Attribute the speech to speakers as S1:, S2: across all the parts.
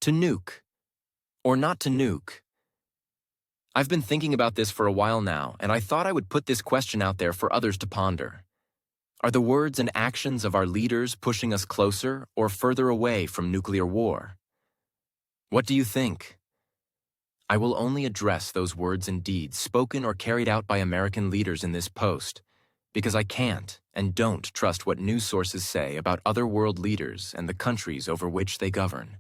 S1: To nuke, or not to nuke? I've been thinking about this for a while now, and I thought I would put this question out there for others to ponder. Are the words and actions of our leaders pushing us closer or further away from nuclear war? What do you think? I will only address those words and deeds spoken or carried out by American leaders in this post, because I can't and don't trust what news sources say about other world leaders and the countries over which they govern.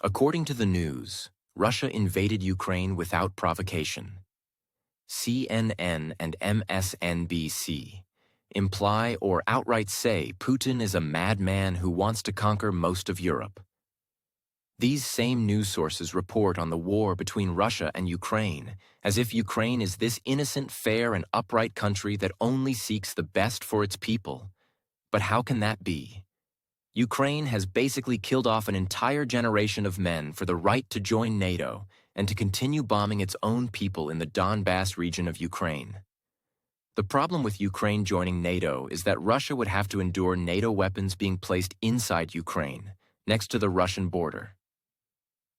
S1: According to the news, Russia invaded Ukraine without provocation. CNN and MSNBC imply or outright say Putin is a madman who wants to conquer most of Europe. These same news sources report on the war between Russia and Ukraine as if Ukraine is this innocent, fair, and upright country that only seeks the best for its people. But how can that be? Ukraine has basically killed off an entire generation of men for the right to join NATO and to continue bombing its own people in the Donbass region of Ukraine. The problem with Ukraine joining NATO is that Russia would have to endure NATO weapons being placed inside Ukraine, next to the Russian border.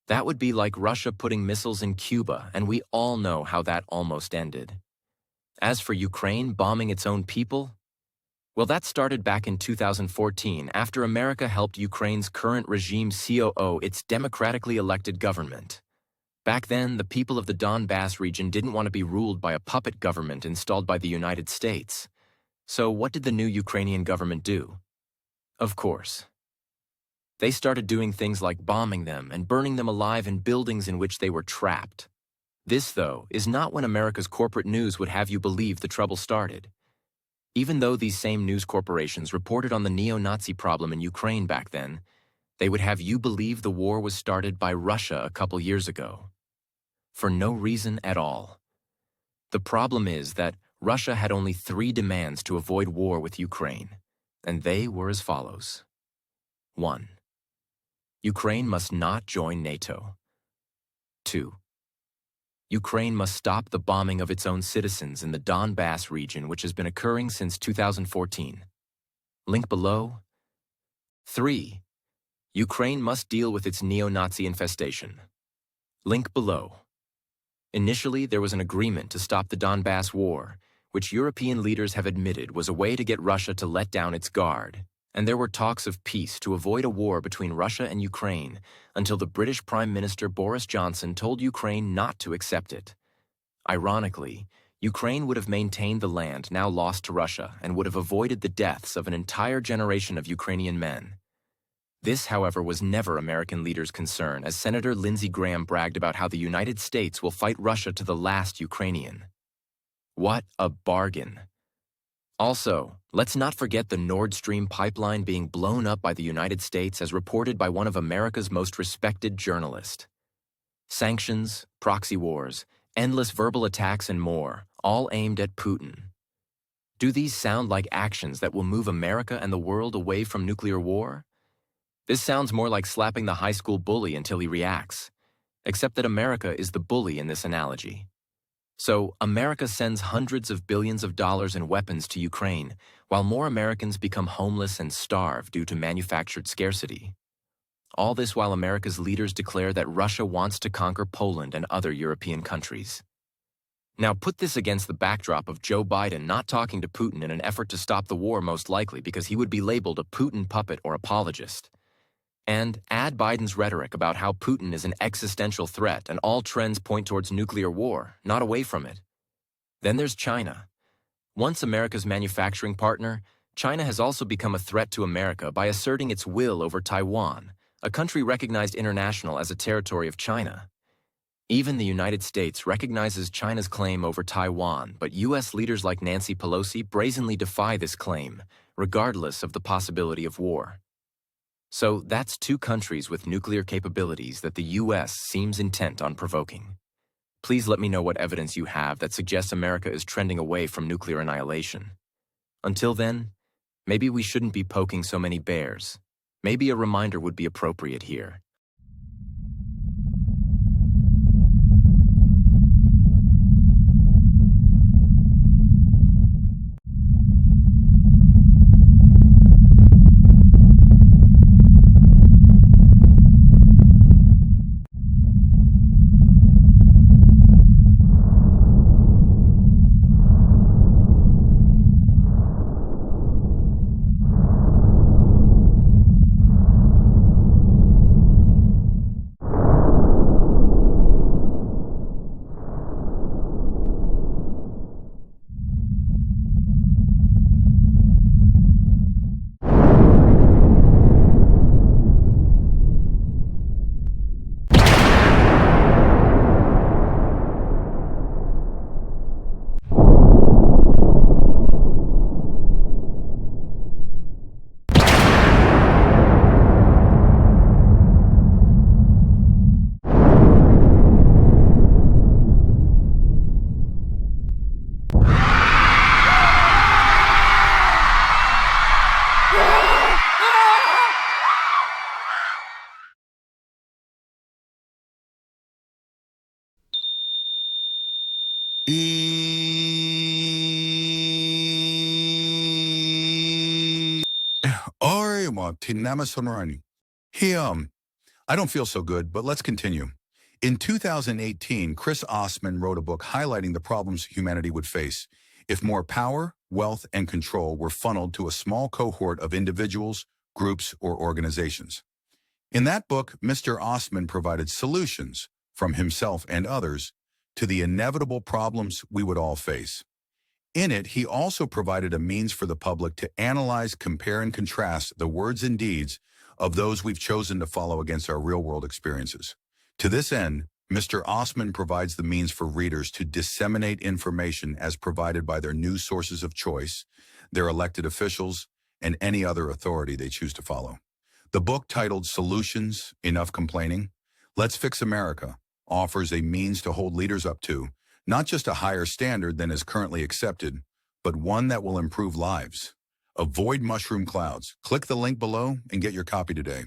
S1: That would be like Russia putting missiles in Cuba, and we all know how that almost ended. As for Ukraine bombing its own people, well, that started back in 2014 after America helped Ukraine's current regime COO its democratically elected government. Back then, the people of the Donbass region didn't want to be ruled by a puppet government installed by the United States. So what did the new Ukrainian government do? Of course, they started doing things like bombing them and burning them alive in buildings in which they were trapped. This, though, is not when America's corporate news would have you believe the trouble started. Even though these same news corporations reported on the neo-Nazi problem in Ukraine back then, they would have you believe the war was started by Russia a couple years ago. For no reason at all. The problem is that Russia had only 3 demands to avoid war with Ukraine, and they were as follows. 1. Ukraine must not join NATO. 2. Ukraine must stop the bombing of its own citizens in the Donbass region, which has been occurring since 2014. Link below. 3. Ukraine must deal with its neo-Nazi infestation. Link below. Initially, there was an agreement to stop the Donbass war, which European leaders have admitted was a way to get Russia to let down its guard, and there were talks of peace to avoid a war between Russia and Ukraine until the British Prime Minister Boris Johnson told Ukraine not to accept it. Ironically, Ukraine would have maintained the land now lost to Russia and would have avoided the deaths of an entire generation of Ukrainian men. This, however, was never American leaders' concern, as Senator Lindsey Graham bragged about how the United States will fight Russia to the last Ukrainian. What a bargain! Also, let's not forget the Nord Stream pipeline being blown up by the United States as reported by one of America's most respected journalists. Sanctions, proxy wars, endless verbal attacks, and more, all aimed at Putin. Do these sound like actions that will move America and the world away from nuclear war? This sounds more like slapping the high school bully until he reacts, except that America is the bully in this analogy. So, America sends hundreds of billions of dollars in weapons to Ukraine, while more Americans become homeless and starve due to manufactured scarcity. All this while America's leaders declare that Russia wants to conquer Poland and other European countries. Now put this against the backdrop of Joe Biden not talking to Putin in an effort to stop the war, most likely because he would be labeled a Putin puppet or apologist. And add Biden's rhetoric about how Putin is an existential threat and all trends point towards nuclear war, not away from it. Then there's China. Once America's manufacturing partner, China has also become a threat to America by asserting its will over Taiwan, a country recognized international as a territory of China. Even the United States recognizes China's claim over Taiwan, but U.S. leaders like Nancy Pelosi brazenly defy this claim, regardless of the possibility of war. So that's 2 countries with nuclear capabilities that the U.S. seems intent on provoking. Please let me know what evidence you have that suggests America is trending away from nuclear annihilation. Until then, maybe we shouldn't be poking so many bears. Maybe a reminder would be appropriate here.
S2: EyeOpener10032024. Hey, I don't feel so good, but let's continue. In 2018, Chris Osman wrote a book highlighting the problems humanity would face if more power, wealth, and control were funneled to a small cohort of individuals, groups, or organizations. In that book, Mr. Osman provided solutions from himself and others to the inevitable problems we would all face. In it, he also provided a means for the public to analyze, compare, and contrast the words and deeds of those we've chosen to follow against our real-world experiences. To this end, Mr. Osman provides the means for readers to disseminate information as provided by their news sources of choice, their elected officials, and any other authority they choose to follow. The book, titled Solutions, Enough Complaining, Let's Fix America, offers a means to hold leaders up to not just a higher standard than is currently accepted, but one that will improve lives. Avoid mushroom clouds. Click the link below and get your copy today.